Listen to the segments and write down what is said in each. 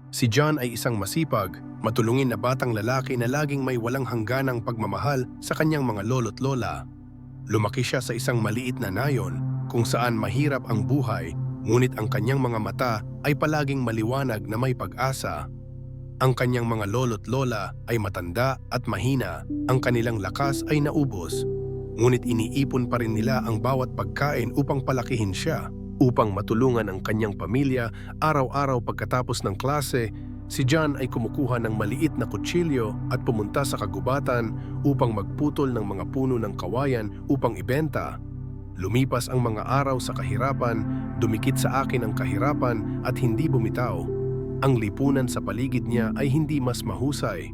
Si John ay isang masipag, matulungin na batang lalaki na laging may walang hangganang pagmamahal sa kanyang mga lolo't lola. Lumaki siya sa isang maliit na nayon kung saan mahirap ang buhay, ngunit ang kanyang mga mata ay palaging maliwanag na may pag-asa. Ang kanyang mga lolo't lola ay matanda at mahina, ang kanilang lakas ay naubos. Ngunit iniipon pa rin nila ang bawat pagkain upang palakihin siya. Upang matulungan ang kanyang pamilya, araw-araw pagkatapos ng klase, si John ay kumukuha ng maliit na kutsilyo at pumunta sa kagubatan upang magputol ng mga puno ng kawayan upang ibenta. Lumipas ang mga araw sa kahirapan, dumikit sa akin ang kahirapan at hindi bumitaw. Ang lipunan sa paligid niya ay hindi mas mahusay.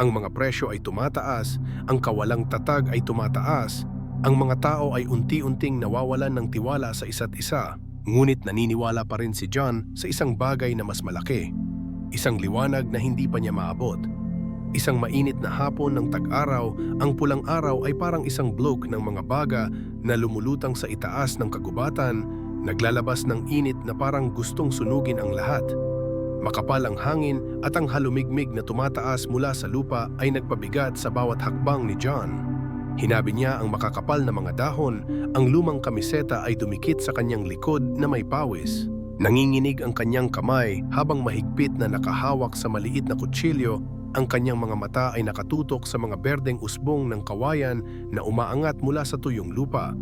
Ang mga presyo ay tumataas, ang kawalang tatag ay tumataas, ang mga tao ay unti-unting nawawalan ng tiwala sa isa't isa. Ngunit naniniwala pa rin si John sa isang bagay na mas malaki. Isang liwanag na hindi pa niya maabot. Isang mainit na hapon ng tag-araw, ang pulang araw ay parang isang bloke ng mga baga na lumulutang sa itaas ng kagubatan, naglalabas ng init na parang gustong sunugin ang lahat. Makapal ang hangin at ang halumigmig na tumataas mula sa lupa ay nagpabigat sa bawat hakbang ni John. Hinabi niya ang makakapal na mga dahon, ang lumang kamiseta ay dumikit sa kanyang likod na may pawis. Nanginginig ang kanyang kamay habang mahigpit na nakahawak sa maliit na kutsilyo, ang kanyang mga mata ay nakatutok sa mga berdeng usbong ng kawayan na umaangat mula sa tuyong lupa.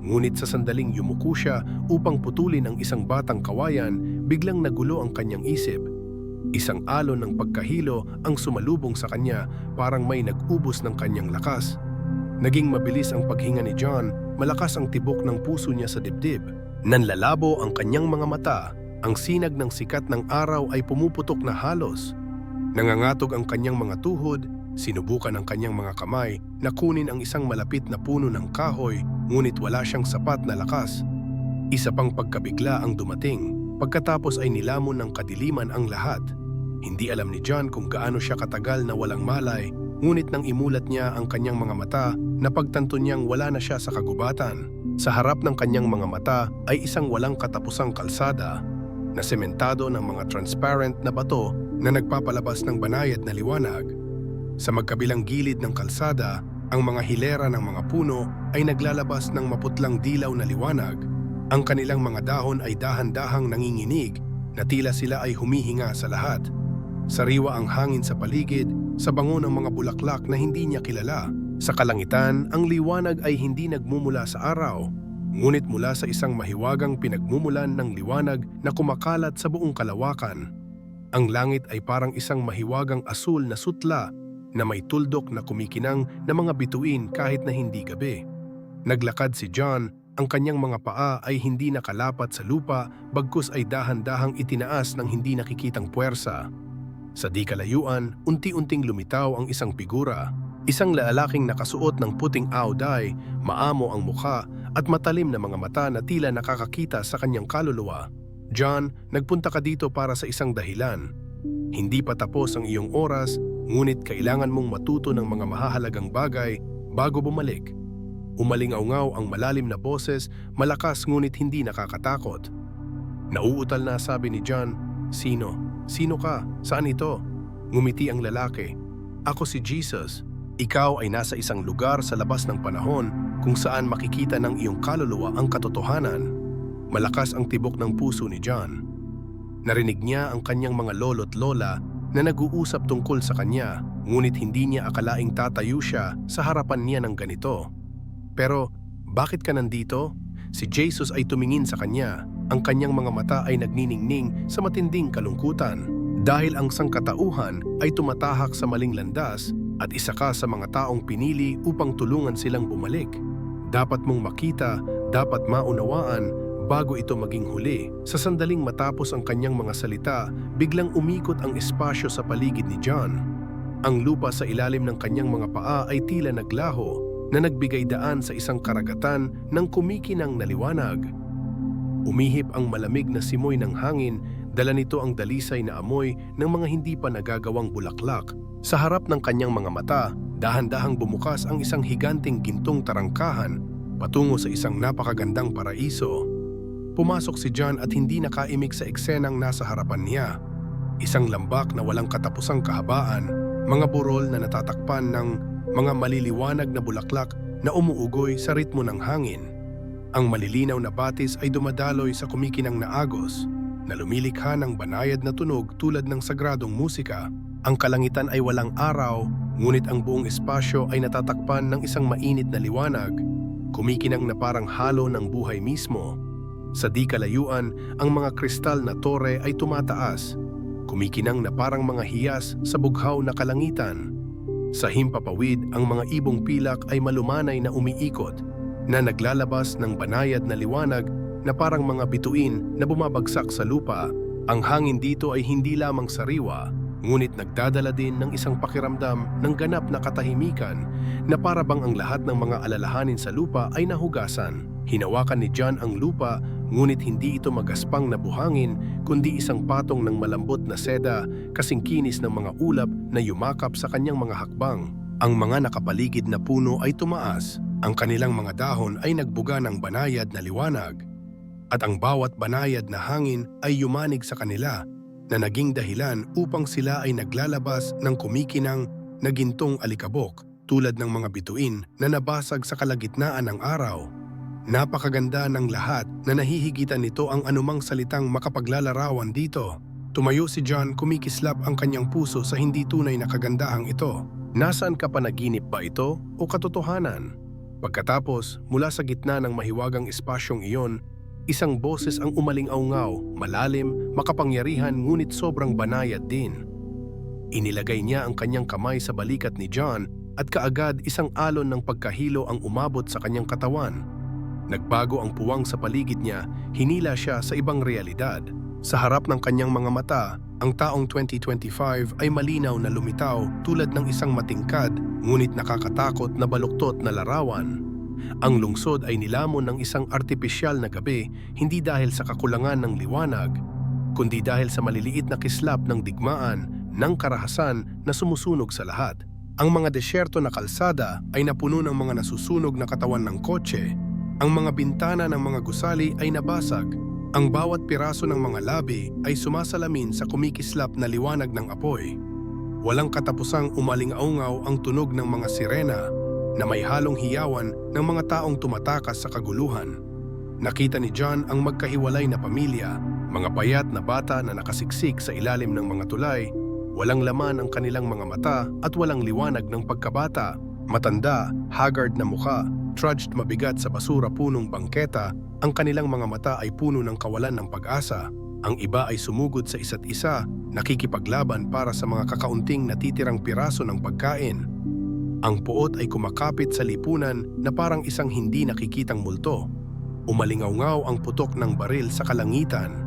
Ngunit sa sandaling yumuko siya upang putulin ang isang batang kawayan, biglang nagulo ang kanyang isip. Isang alon ng pagkahilo ang sumalubong sa kanya, parang may nag-ubos ng kanyang lakas. Naging mabilis ang paghinga ni John, malakas ang tibok ng puso niya sa dibdib. Nanlalabo ang kanyang mga mata, ang sinag ng sikat ng araw ay pumuputok na halos. Nangangatog ang kanyang mga tuhod, sinubukan ang kanyang mga kamay na kunin ang isang malapit na puno ng kahoy, ngunit wala siyang sapat na lakas. Isa pang pagkabigla ang dumating, pagkatapos ay nilamon ng kadiliman ang lahat. Hindi alam ni John kung gaano siya katagal na walang malay, ngunit nang imulat niya ang kanyang mga mata, napagtanto niyang wala na siya sa kagubatan. Sa harap ng kanyang mga mata ay isang walang katapusang kalsada na sementado ng mga transparent na bato na nagpapalabas ng banayad na liwanag. Sa magkabilang gilid ng kalsada, ang mga hilera ng mga puno ay naglalabas ng maputlang dilaw na liwanag. Ang kanilang mga dahon ay dahan-dahang nanginginig na tila sila ay humihinga sa lahat. Sariwa ang hangin sa paligid, sa bango ng mga bulaklak na hindi niya kilala. Sa kalangitan, ang liwanag ay hindi nagmumula sa araw, ngunit mula sa isang mahiwagang pinagmumulan ng liwanag na kumakalat sa buong kalawakan. Ang langit ay parang isang mahiwagang asul na sutla na may tuldok na kumikinang na mga bituin kahit na hindi gabi. Naglakad si John, ang kanyang mga paa ay hindi nakalapat sa lupa, bagkus ay dahan-dahang itinaas ng hindi nakikitang puwersa. Sa di kalayuan, unti-unting lumitaw ang isang figura. Isang lalaking nakasuot ng puting auday, maamo ang mukha at matalim na mga mata na tila nakakakita sa kanyang kaluluwa. John, nagpunta ka dito para sa isang dahilan. Hindi pa tapos ang iyong oras, ngunit kailangan mong matuto ng mga mahahalagang bagay bago bumalik. Umalingaw-ngaw ang malalim na boses, malakas ngunit hindi nakakatakot. Nauutal na sabi ni John, "Sino? Sino ka? Saan ito?" Ngumiti ang lalaki. "Ako si Jesus. Ikaw ay nasa isang lugar sa labas ng panahon kung saan makikita ng iyong kaluluwa ang katotohanan." Malakas ang tibok ng puso ni John. Narinig niya ang kanyang mga lolo't lola na nag-uusap tungkol sa kanya, ngunit hindi niya akalaing tatayo siya sa harapan niya ng ganito. "Pero, bakit ka nandito?" Si Jesus ay tumingin sa kanya. Ang kanyang mga mata ay nagniningning sa matinding kalungkutan. Dahil ang sangkatauhan ay tumatahak sa maling landas at isa ka sa mga taong pinili upang tulungan silang bumalik. Dapat mong makita, dapat maunawaan bago ito maging huli. Sa sandaling matapos ang kanyang mga salita, biglang umikot ang espasyo sa paligid ni John. Ang lupa sa ilalim ng kanyang mga paa ay tila naglaho na nagbigay daan sa isang karagatan ng kumikinang na liwanag. Umihip ang malamig na simoy ng hangin, dala nito ang dalisay na amoy ng mga hindi pa nagagawang bulaklak. Sa harap ng kanyang mga mata, dahan-dahang bumukas ang isang higanting gintong tarangkahan patungo sa isang napakagandang paraiso. Pumasok si John at hindi nakaimik sa eksenang nasa harapan niya. Isang lambak na walang katapusang kahabaan, mga burol na natatakpan ng mga maliliwanag na bulaklak na umuugoy sa ritmo ng hangin. Ang malilinaw na batis ay dumadaloy sa kumikinang na agos, na lumilikha ng banayad na tunog tulad ng sagradong musika. Ang kalangitan ay walang araw, ngunit ang buong espasyo ay natatakpan ng isang mainit na liwanag, kumikinang na parang halo ng buhay mismo. Sa di kalayuan, ang mga kristal na tore ay tumataas, kumikinang na parang mga hiyas sa bughaw na kalangitan. Sa himpapawid, ang mga ibong pilak ay malumanay na umiikot, na naglalabas ng banayad na liwanag na parang mga bituin na bumabagsak sa lupa. Ang hangin dito ay hindi lamang sariwa, ngunit nagdadala din ng isang pakiramdam ng ganap na katahimikan na para bang ang lahat ng mga alalahanin sa lupa ay nahugasan. Hinawakan ni John ang lupa, ngunit hindi ito magaspang na buhangin, kundi isang patong ng malambot na seda, kasing kinis ng mga ulap na yumakap sa kanyang mga hakbang. Ang mga nakapaligid na puno ay tumaas, ang kanilang mga dahon ay nagbuga ng banayad na liwanag, at ang bawat banayad na hangin ay yumanig sa kanila, na naging dahilan upang sila ay naglalabas ng kumikinang na gintong alikabok tulad ng mga bituin na nabasag sa kalagitnaan ng araw. Napakaganda ng lahat na nahihigitan nito ang anumang salitang makapaglalarawan dito. Tumayo si John, kumikislap ang kanyang puso sa hindi tunay na kagandahang ito. Nasaan ka, panaginip ba ito o katotohanan? Pagkatapos, mula sa gitna ng mahiwagang espasyong iyon, isang boses ang umaling-aungaw, malalim, makapangyarihan ngunit sobrang banayad din. Inilagay niya ang kanyang kamay sa balikat ni John at kaagad isang alon ng pagkahilo ang umabot sa kanyang katawan. Nagbago ang puwang sa paligid niya, hinila siya sa ibang realidad. Sa harap ng kanyang mga mata, ang taong 2025 ay malinaw na lumitaw tulad ng isang matingkad ngunit nakakatakot na baluktot na larawan. Ang lungsod ay nilamon ng isang artipisyal na gabi, hindi dahil sa kakulangan ng liwanag, kundi dahil sa maliliit na kislap ng digmaan, ng karahasan na sumusunog sa lahat. Ang mga desyerto na kalsada ay napuno ng mga nasusunog na katawan ng kotse. Ang mga bintana ng mga gusali ay nabasag. Ang bawat piraso ng mga labi ay sumasalamin sa kumikislap na liwanag ng apoy. Walang katapusang umaling-aungaw ang tunog ng mga sirena na may halong hiyawan ng mga taong tumatakas sa kaguluhan. Nakita ni John ang magkahiwalay na pamilya, mga payat na bata na nakasiksik sa ilalim ng mga tulay, walang laman ang kanilang mga mata at walang liwanag ng pagkabata, matanda, haggard na mukha, trudged mabigat sa basura punong bangketa, ang kanilang mga mata ay puno ng kawalan ng pag-asa. Ang iba ay sumugod sa isa't isa, nakikipaglaban para sa mga kakaunting natitirang piraso ng pagkain. Ang puot ay kumakapit sa lipunan na parang isang hindi nakikitang multo. Umalingawngaw ang putok ng baril sa kalangitan.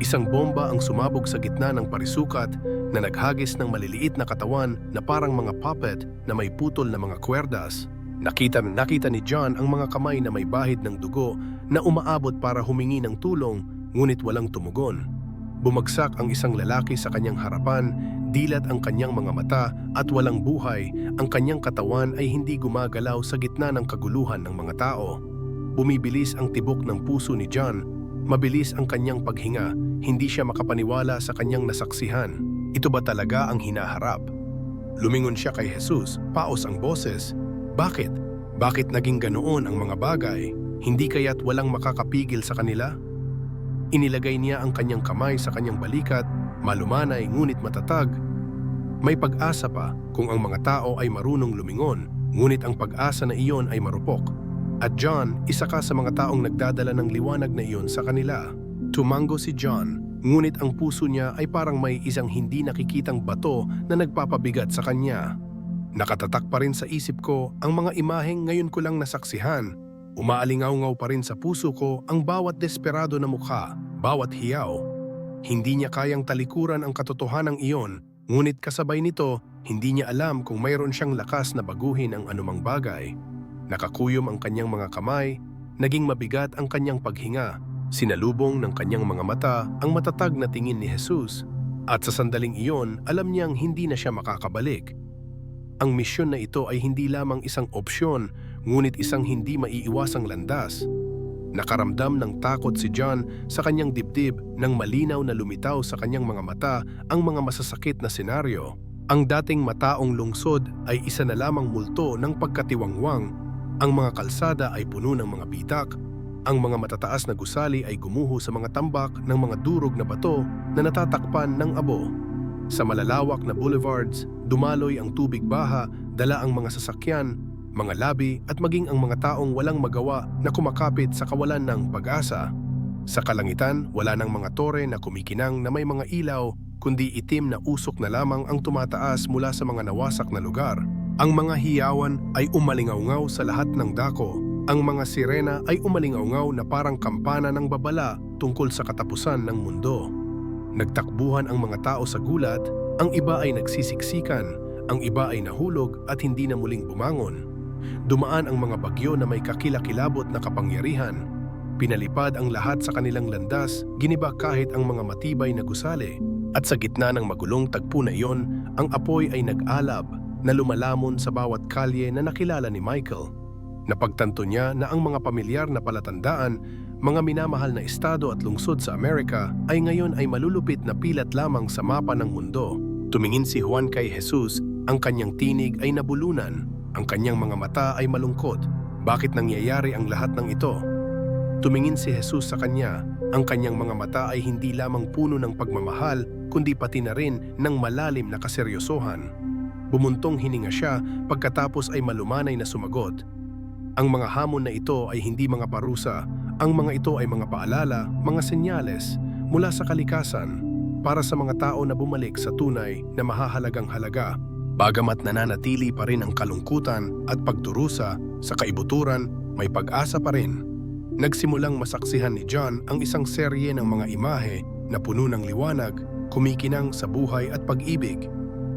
Isang bomba ang sumabog sa gitna ng parisukat na naghagis ng maliliit na katawan na parang mga puppet na may putol na mga kwerdas. Nakita ni John ang mga kamay na may bahid ng dugo na umaabot para humingi ng tulong, ngunit walang tumugon. Bumagsak ang isang lalaki sa kanyang harapan, dilat ang kanyang mga mata at walang buhay, ang kanyang katawan ay hindi gumagalaw sa gitna ng kaguluhan ng mga tao. Bumibilis ang tibok ng puso ni John, mabilis ang kanyang paghinga, hindi siya makapaniwala sa kanyang nasaksihan. Ito ba talaga ang hinaharap? Lumingon siya kay Jesus, paos ang boses. Bakit? Bakit naging ganoon ang mga bagay? Hindi kaya't walang makakapigil sa kanila? Inilagay niya ang kanyang kamay sa kanyang balikat, malumanay ngunit matatag. May pag-asa pa kung ang mga tao ay marunong lumingon, ngunit ang pag-asa na iyon ay marupok. At John, isa ka sa mga taong nagdadala ng liwanag na iyon sa kanila. Tumango si John, ngunit ang puso niya ay parang may isang hindi nakikitang bato na nagpapabigat sa kanya. Nakatatak pa rin sa isip ko ang mga imaheng ngayon ko lang nasaksihan. Umaalingaw-ngaw pa rin sa puso ko ang bawat desperado na mukha, bawat hiyaw. Hindi niya kayang talikuran ang katotohanang iyon, ngunit kasabay nito, hindi niya alam kung mayroon siyang lakas na baguhin ang anumang bagay. Nakakuyom ang kanyang mga kamay, naging mabigat ang kanyang paghinga. Sinalubong ng kanyang mga mata ang matatag na tingin ni Jesus. At sa sandaling iyon, alam niyang hindi na siya makakabalik. Ang misyon na ito ay hindi lamang isang opsyon, ngunit isang hindi maiiwasang landas. Nakaramdam ng takot si John sa kanyang dibdib nang malinaw na lumitaw sa kanyang mga mata ang mga masasakit na senaryo. Ang dating mataong lungsod ay isa na lamang multo ng pagkatiwangwang. Ang mga kalsada ay puno ng mga bitak. Ang mga matataas na gusali ay gumuho sa mga tambak ng mga durog na bato na natatakpan ng abo. Sa malalawak na boulevards, dumaloy ang tubig baha, dala ang mga sasakyan, mga labi at maging ang mga taong walang magawa na kumakapit sa kawalan ng pag-asa. Sa kalangitan, wala nang mga tore na kumikinang na may mga ilaw, kundi itim na usok na lamang ang tumataas mula sa mga nawasak na lugar. Ang mga hiyawan ay umalingaw-ngaw sa lahat ng dako. Ang mga sirena ay umalingaw-ngaw na parang kampana ng babala tungkol sa katapusan ng mundo. Nagtakbuhan ang mga tao sa gulat, ang iba ay nagsisiksikan, ang iba ay nahulog at hindi na muling bumangon. Dumaan ang mga bagyo na may kakilakilabot na kapangyarihan. Pinalipad ang lahat sa kanilang landas, giniba kahit ang mga matibay na gusali. At sa gitna ng magulong tagpo na iyon, ang apoy ay nag-alab na lumalamon sa bawat kalye na nakilala ni Michael. Napagtanto niya na ang mga pamilyar na palatandaan, mga minamahal na estado at lungsod sa Amerika ay ngayon ay malulupit na pilat lamang sa mapa ng mundo. Tumingin si Juan kay Jesus, ang kanyang tinig ay nabulunan, ang kanyang mga mata ay malungkot. Bakit nangyayari ang lahat ng ito? Tumingin si Jesus sa kanya, ang kanyang mga mata ay hindi lamang puno ng pagmamahal, kundi pati na rin ng malalim na kaseryosohan. Bumuntong hininga siya pagkatapos ay malumanay na sumagot. Ang mga hamon na ito ay hindi mga parusa, ang mga ito ay mga paalala, mga senyales mula sa kalikasan para sa mga tao na bumalik sa tunay na mahahalagang halaga. Bagamat nananatili pa rin ang kalungkutan at pagdurusa sa kaibuturan, may pag-asa pa rin. Nagsimulang masaksihan ni John ang isang serye ng mga imahe na puno ng liwanag, kumikinang sa buhay at pag-ibig.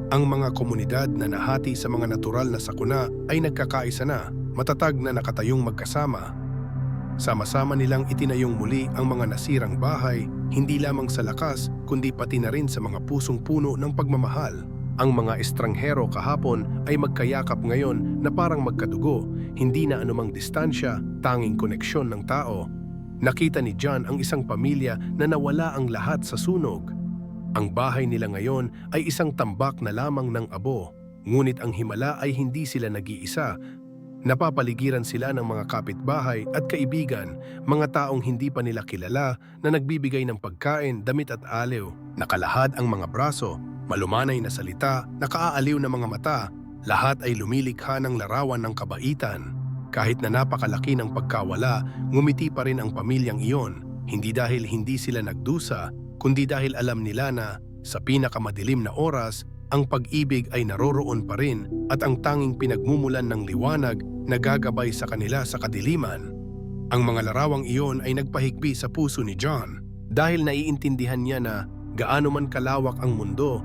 Ang mga komunidad na nahati sa mga natural na sakuna ay nagkakaisa na, matatag na nakatayong magkasama. Sama-sama nilang itinayong muli ang mga nasirang bahay, hindi lamang sa lakas kundi pati na rin sa mga pusong puno ng pagmamahal. Ang mga estranghero kahapon ay magkayakap ngayon na parang magkadugo, hindi na anumang distansya, tanging koneksyon ng tao. Nakita ni John ang isang pamilya na nawala ang lahat sa sunog. Ang bahay nila ngayon ay isang tambak na lamang ng abo, ngunit ang himala ay hindi sila nag-iisa. Napapaligiran sila ng mga kapitbahay at kaibigan, mga taong hindi pa nila kilala na nagbibigay ng pagkain, damit at aliw. Nakalahad ang mga braso, malumanay na salita, nakaaaliw na mga mata, lahat ay lumilikha ng larawan ng kabaitan. Kahit na napakalaki ng pagkawala, ngumiti pa rin ang pamilyang iyon, hindi dahil hindi sila nagdusa, kundi dahil alam nila na sa pinakamadilim na oras, ang pag-ibig ay naroroon pa rin at ang tanging pinagmumulan ng liwanag na gagabay sa kanila sa kadiliman. Ang mga larawang iyon ay nagpahigpi sa puso ni John dahil naiintindihan niya na gaano man kalawak ang mundo,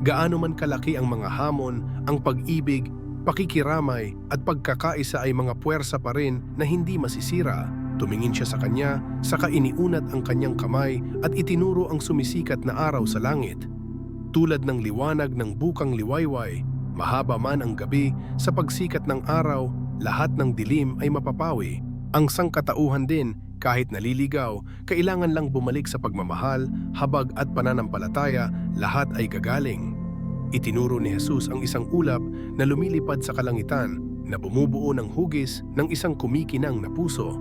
gaano man kalaki ang mga hamon, ang pag-ibig, pakikiramay at pagkakaisa ay mga puwersa pa rin na hindi masisira. Tumingin siya sa kanya, saka iniunat ang kanyang kamay at itinuro ang sumisikat na araw sa langit. Tulad ng liwanag ng bukang liwayway, mahaba man ang gabi, sa pagsikat ng araw, lahat ng dilim ay mapapawi. Ang sangkatauhan din, kahit naliligaw, kailangan lang bumalik sa pagmamahal, habag at pananampalataya, lahat ay gagaling. Itinuro ni Jesus ang isang ulap na lumilipad sa kalangitan, na bumubuo ng hugis ng isang kumikinang na puso.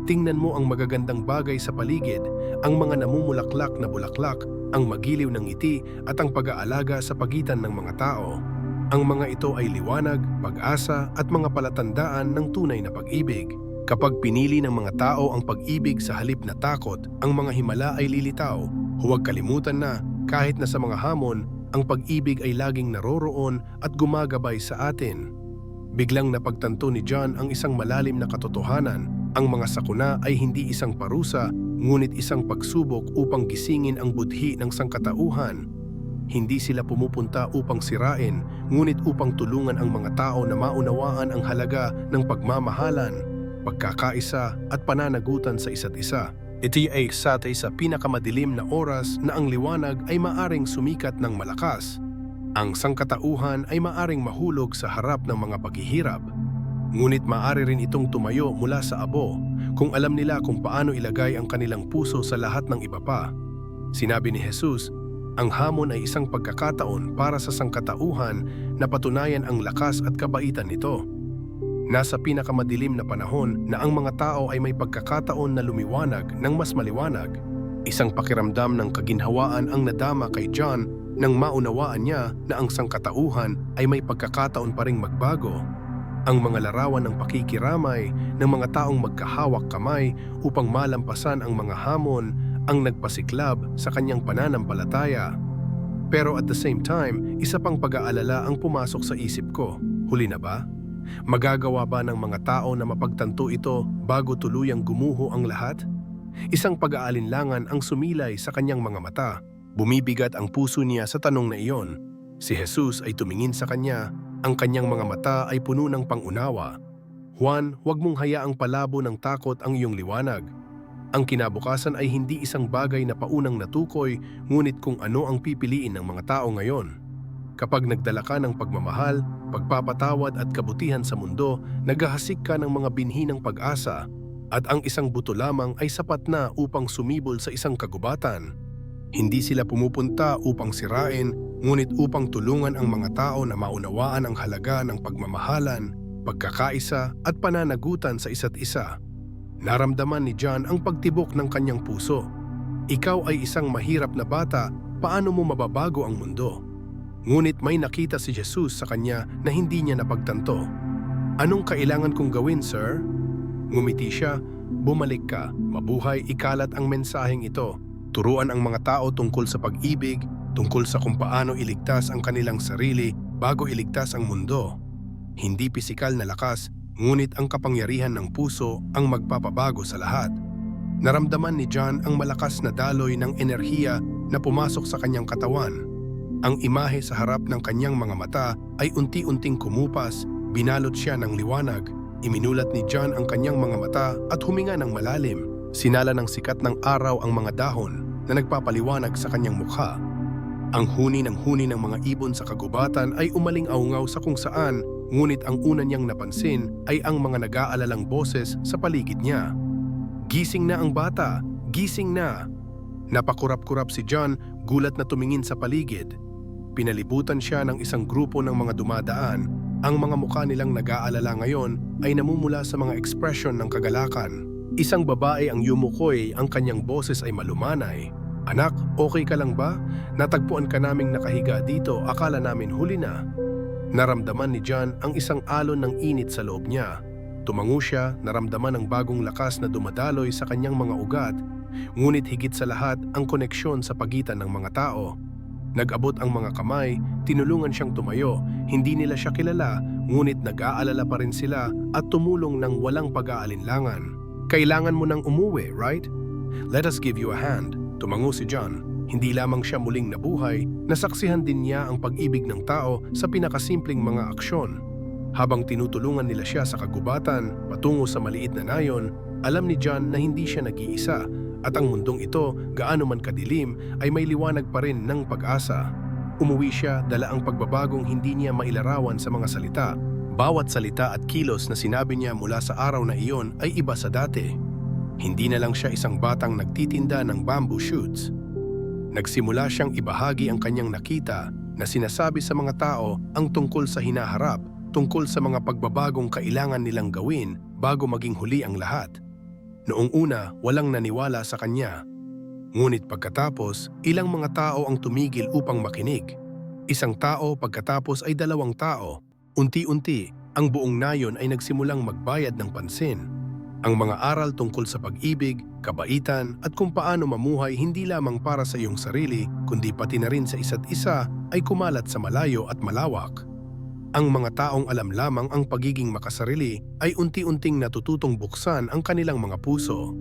Tingnan mo ang magagandang bagay sa paligid, ang mga namumulaklak na bulaklak, ang magiliw ng ngiti at ang pag-aalaga sa pagitan ng mga tao. Ang mga ito ay liwanag, pag-asa at mga palatandaan ng tunay na pag-ibig. Kapag pinili ng mga tao ang pag-ibig sa halip na takot, ang mga himala ay lilitaw. Huwag kalimutan na, kahit na sa mga hamon, ang pag-ibig ay laging naroroon at gumagabay sa atin. Biglang napagtanto ni John ang isang malalim na katotohanan. Ang mga sakuna ay hindi isang parusa, ngunit isang pagsubok upang gisingin ang budhi ng sangkatauhan. Hindi sila pumupunta upang sirain, ngunit upang tulungan ang mga tao na maunawaan ang halaga ng pagmamahalan, pagkakaisa at pananagutan sa isa't isa. Ito ay satay sa pinakamadilim na oras na ang liwanag ay maaring sumikat ng malakas. Ang sangkatauhan ay maaring mahulog sa harap ng mga paghihirap. Ngunit maaari rin itong tumayo mula sa abo kung alam nila kung paano ilagay ang kanilang puso sa lahat ng iba pa. Sinabi ni Jesus, ang hamon ay isang pagkakataon para sa sangkatauhan na patunayan ang lakas at kabaitan nito. Nasa pinakamadilim na panahon na ang mga tao ay may pagkakataon na lumiwanag ng mas maliwanag. Isang pakiramdam ng kaginhawaan ang nadama kay John nang maunawaan niya na ang sangkatauhan ay may pagkakataon pa ring magbago. Ang mga larawan ng pakikiramay ng mga taong magkahawak kamay upang malampasan ang mga hamon ang nagpasiklab sa kanyang pananampalataya. Pero at the same time, isa pang pag-aalala ang pumasok sa isip ko. Huli na ba? Magagawa ba ng mga tao na mapagtanto ito bago tuluyang gumuho ang lahat? Isang pag-aalinlangan ang sumilay sa kanyang mga mata. Bumibigat ang puso niya sa tanong na iyon. Si Jesus ay tumingin sa kanya. Ang kanyang mga mata ay puno ng pangunawa. Juan, huwag mong hayaang palabo ng takot ang iyong liwanag. Ang kinabukasan ay hindi isang bagay na paunang natukoy, ngunit kung ano ang pipiliin ng mga tao ngayon. Kapag nagdala ka ng pagmamahal, pagpapatawad at kabutihan sa mundo, naghahasik ka ng mga binhi ng pag-asa, at ang isang buto lamang ay sapat na upang sumibol sa isang kagubatan. Hindi sila pumupunta upang sirain, ngunit upang tulungan ang mga tao na maunawaan ang halaga ng pagmamahalan, pagkakaisa at pananagutan sa isa't isa. Naramdaman ni John ang pagtibok ng kanyang puso. Ikaw ay isang mahirap na bata, paano mo mababago ang mundo? Ngunit may nakita si Jesus sa kanya na hindi niya napagtanto. Anong kailangan kong gawin, sir? Ngumiti siya, bumalik ka, mabuhay, ikalat ang mensaheng ito. Turuan ang mga tao tungkol sa pag-ibig, tungkol sa kung paano iligtas ang kanilang sarili bago iligtas ang mundo. Hindi pisikal na lakas, ngunit ang kapangyarihan ng puso ang magpapabago sa lahat. Naramdaman ni John ang malakas na daloy ng enerhiya na pumasok sa kanyang katawan. Ang imahe sa harap ng kanyang mga mata ay unti-unting kumupas, binalot siya ng liwanag. Iminulat ni John ang kanyang mga mata at huminga ng malalim. Sinala ng sikat ng araw ang mga dahon na nagpapaliwanag sa kanyang mukha. Ang huni ng mga ibon sa kagubatan ay umaling-aungaw sa kung saan, ngunit ang una niyang napansin ay ang mga nag-aalalang boses sa paligid niya. Gising na ang bata! Gising na! Napakurap-kurap si John, gulat na tumingin sa paligid. Pinalibutan siya ng isang grupo ng mga dumadaan. Ang mga mukha nilang nag-aalala ngayon ay namumula sa mga ekspresyon ng kagalakan. Isang babae ang yumukoy, ang kanyang boses ay malumanay. Anak, okay ka lang ba? Natagpuan ka naming nakahiga dito, akala namin huli na. Naramdaman ni John ang isang alon ng init sa loob niya. Tumango siya, naramdaman ang bagong lakas na dumadaloy sa kanyang mga ugat, ngunit higit sa lahat ang koneksyon sa pagitan ng mga tao. Nag-abot ang mga kamay, tinulungan siyang tumayo, hindi nila siya kilala, ngunit nag-aalala pa rin sila at tumulong ng walang pag-aalinlangan. Kailangan mo nang umuwi, right? Let us give you a hand. Tumango si John. Hindi lamang siya muling nabuhay, nasaksihan din niya ang pag-ibig ng tao sa pinakasimpleng mga aksyon. Habang tinutulungan nila siya sa kagubatan, patungo sa maliit na nayon, alam ni John na hindi siya nag-iisa at ang mundong ito, gaano man kadilim, ay may liwanag pa rin ng pag-asa. Umuwi siya, dala ang pagbabagong hindi niya mailarawan sa mga salita. Bawat salita at kilos na sinabi niya mula sa araw na iyon ay iba sa dati. Hindi na lang siya isang batang nagtitinda ng bamboo shoots. Nagsimula siyang ibahagi ang kanyang nakita na sinasabi sa mga tao ang tungkol sa hinaharap, tungkol sa mga pagbabagong kailangan nilang gawin bago maging huli ang lahat. Noong una, walang naniwala sa kanya. Ngunit pagkatapos, ilang mga tao ang tumigil upang makinig. Isang tao pagkatapos ay 2 tao. Unti-unti, ang buong nayon ay nagsimulang magbayad ng pansin. Ang mga aral tungkol sa pag-ibig, kabaitan at kung paano mamuhay hindi lamang para sa iyong sarili, kundi pati na rin sa isa't isa ay kumalat sa malayo at malawak. Ang mga taong alam lamang ang pagiging makasarili ay unti-unting natututong buksan ang kanilang mga puso.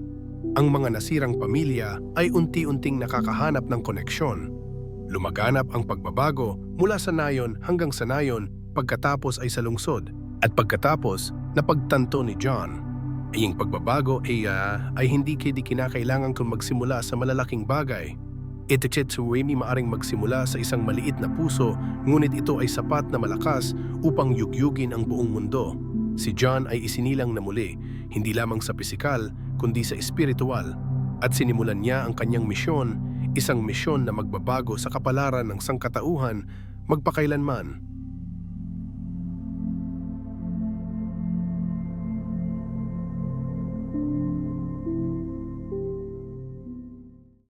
Ang mga nasirang pamilya ay unti-unting nakakahanap ng koneksyon. Lumaganap ang pagbabago mula sa nayon hanggang sa nayon, pagkatapos ay sa lungsod. At pagkatapos, napagtanto ni John. Iyong pagbabago ay hindi kinakailangan kung magsimula sa malalaking bagay. Ito maaring magsimula sa isang maliit na puso, ngunit ito ay sapat na malakas upang yugyugin ang buong mundo. Si John ay isinilang na muli, hindi lamang sa pisikal, kundi sa espiritual, at sinimulan niya ang kanyang misyon, isang misyon na magbabago sa kapalaran ng sangkatauhan magpakailanman.